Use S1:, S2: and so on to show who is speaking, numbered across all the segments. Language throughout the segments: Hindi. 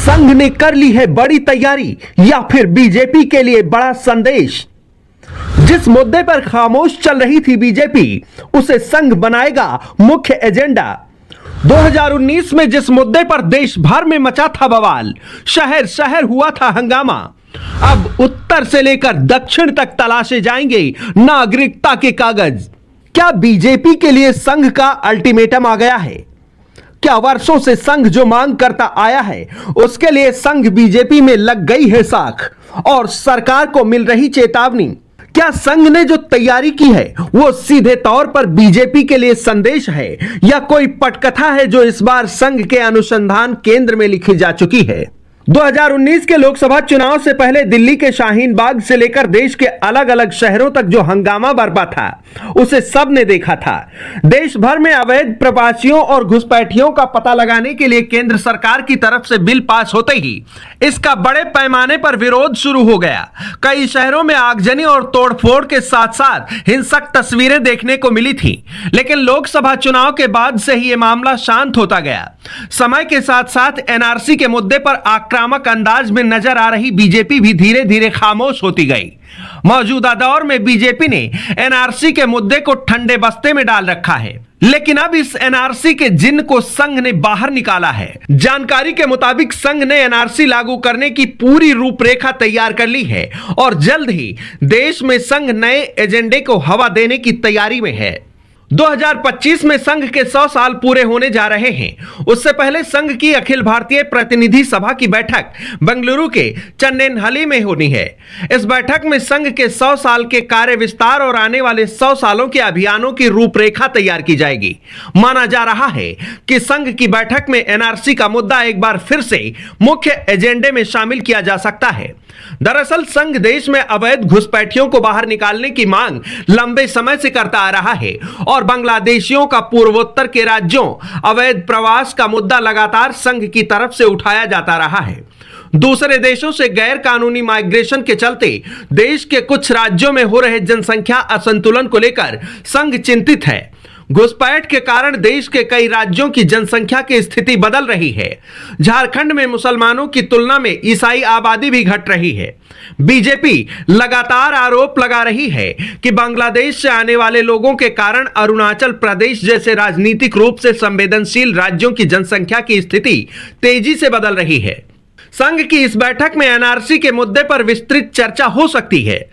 S1: संघ ने कर ली है बड़ी तैयारी या फिर बीजेपी के लिए बड़ा संदेश। जिस मुद्दे पर खामोश चल रही थी बीजेपी, उसे संघ बनाएगा मुख्य एजेंडा। 2019 में जिस मुद्दे पर देश भर में मचा था बवाल, शहर शहर हुआ था हंगामा, अब उत्तर से लेकर दक्षिण तक तलाशे जाएंगे नागरिकता के कागज। क्या बीजेपी के लिए संघ का अल्टीमेटम आ गया है? क्या वर्षों से संघ जो मांग करता आया है, उसके लिए संघ बीजेपी में लग गई है साख और सरकार को मिल रही चेतावनी? क्या संघ ने जो तैयारी की है वो सीधे तौर पर बीजेपी के लिए संदेश है या कोई पटकथा है जो इस बार संघ के अनुसंधान केंद्र में लिखी जा चुकी है? 2019 के लोकसभा चुनाव से पहले दिल्ली के शाहीन बाग से लेकर देश के अलग अलग शहरों तक जो हंगामा बरपा था, उसे सबने देखा था। देश भर में अवैध प्रवासियों और घुसपैठियों का पता लगाने के लिए केंद्र सरकार की तरफ से बिल पास होते ही इसका बड़े पैमाने पर विरोध शुरू हो गया। कई शहरों में आगजनी और तोड़फोड़ के साथ साथ हिंसक तस्वीरें देखने को मिली थी, लेकिन लोकसभा चुनाव के बाद से ही यह मामला शांत होता गया। समय के साथ साथ एनआरसी के मुद्दे पर आक्रामक अंदाज में नजर आ रही बीजेपी भी धीरे धीरे खामोश होती गई। मौजूदा दौर में बीजेपी ने एनआरसी के मुद्दे को ठंडे बस्ते में डाल रखा है, लेकिन अब इस एनआरसी के जिन को संघ ने बाहर निकाला है। जानकारी के मुताबिक संघ ने एनआरसी लागू करने की पूरी रूपरेखा तैयार कर ली है और जल्द ही देश में संघ नए एजेंडे को हवा देने की तैयारी में है। 2025 में संघ के 100 साल पूरे होने जा रहे हैं। उससे पहले संघ की अखिल भारतीय प्रतिनिधि सभा की बैठक बेंगलुरु के चन्नेनहली में होनी है। इस बैठक में संघ के 100 साल के कार्य विस्तार और आने वाले 100 सालों के अभियानों की रूपरेखा तैयार की जाएगी। माना जा रहा है कि संघ की बैठक में एनआरसी का मुद्दा एक बार फिर से मुख्य एजेंडे में शामिल किया जा सकता है। दरअसल संघ देश में अवैध घुसपैठियों को बाहर निकालने की मांग लंबे समय से करता आ रहा है और बांग्लादेशियों का पूर्वोत्तर के राज्यों अवैध प्रवास का मुद्दा लगातार संघ की तरफ से उठाया जाता रहा है। दूसरे देशों से गैर कानूनी माइग्रेशन के चलते देश के कुछ राज्यों में हो रहे जनसंख्या असंतुलन को लेकर संघ चिंतित है। घुसपैठ के कारण देश के कई राज्यों की जनसंख्या की स्थिति बदल रही है। झारखंड में मुसलमानों की तुलना में ईसाई आबादी भी घट रही है। बीजेपी लगातार आरोप लगा रही है कि बांग्लादेश से आने वाले लोगों के कारण अरुणाचल प्रदेश जैसे राजनीतिक रूप से संवेदनशील राज्यों की जनसंख्या की स्थिति तेजी से बदल रही है। संघ की इस बैठक में एनआरसी के मुद्दे पर विस्तृत चर्चा हो सकती है।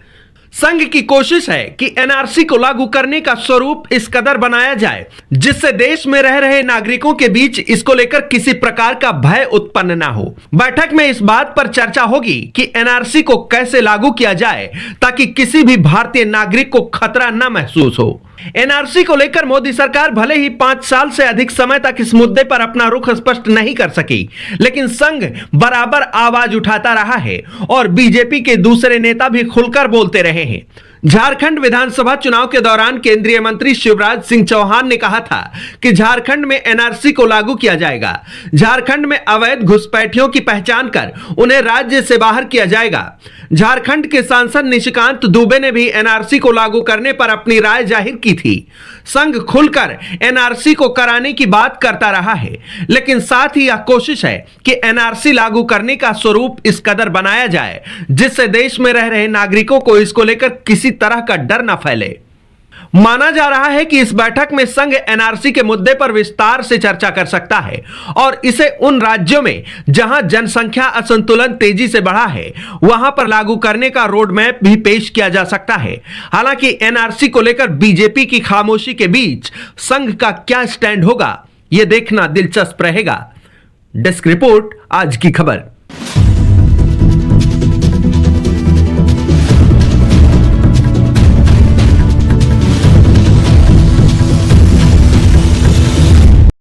S1: संघ की कोशिश है कि एनआरसी को लागू करने का स्वरूप इस कदर बनाया जाए जिससे देश में रह रहे नागरिकों के बीच इसको लेकर किसी प्रकार का भय उत्पन्न ना हो। बैठक में इस बात पर चर्चा होगी कि एनआरसी को कैसे लागू किया जाए ताकि किसी भी भारतीय नागरिक को खतरा न महसूस हो। एनआरसी को लेकर मोदी सरकार भले ही 5 साल से अधिक समय तक इस मुद्दे पर अपना रुख स्पष्ट नहीं कर सकी, लेकिन संघ बराबर आवाज उठाता रहा है और बीजेपी के दूसरे नेता भी खुलकर बोलते रहे हैं। झारखंड विधानसभा चुनाव के दौरान केंद्रीय मंत्री शिवराज सिंह चौहान ने कहा था कि झारखंड में एनआरसी को लागू किया जाएगा। झारखंड में अवैध घुसपैठियों की पहचान कर उन्हें राज्य से बाहर किया जाएगा। झारखंड के सांसद निशिकांत दुबे ने भी एनआरसी को लागू करने पर अपनी राय जाहिर की थी। संघ खुलकर एनआरसी को कराने की बात करता रहा है, लेकिन साथ ही यह कोशिश है कि एनआरसी लागू करने का स्वरूप इस कदर बनाया जाए जिससे देश में रह रहे नागरिकों को इसको लेकर किसी तरह का डर न फैले। माना जा रहा है कि इस बैठक में संघ एनआरसी के मुद्दे पर विस्तार से चर्चा कर सकता है और इसे उन राज्यों में जहां जनसंख्या असंतुलन तेजी से बढ़ा है वहां पर लागू करने का रोड मैप भी पेश किया जा सकता है। हालांकि एनआरसी को लेकर बीजेपी की खामोशी के बीच संघ का क्या स्टैंड होगा, यह देखना दिलचस्प रहेगा। डेस्क रिपोर्ट, आज की खबर।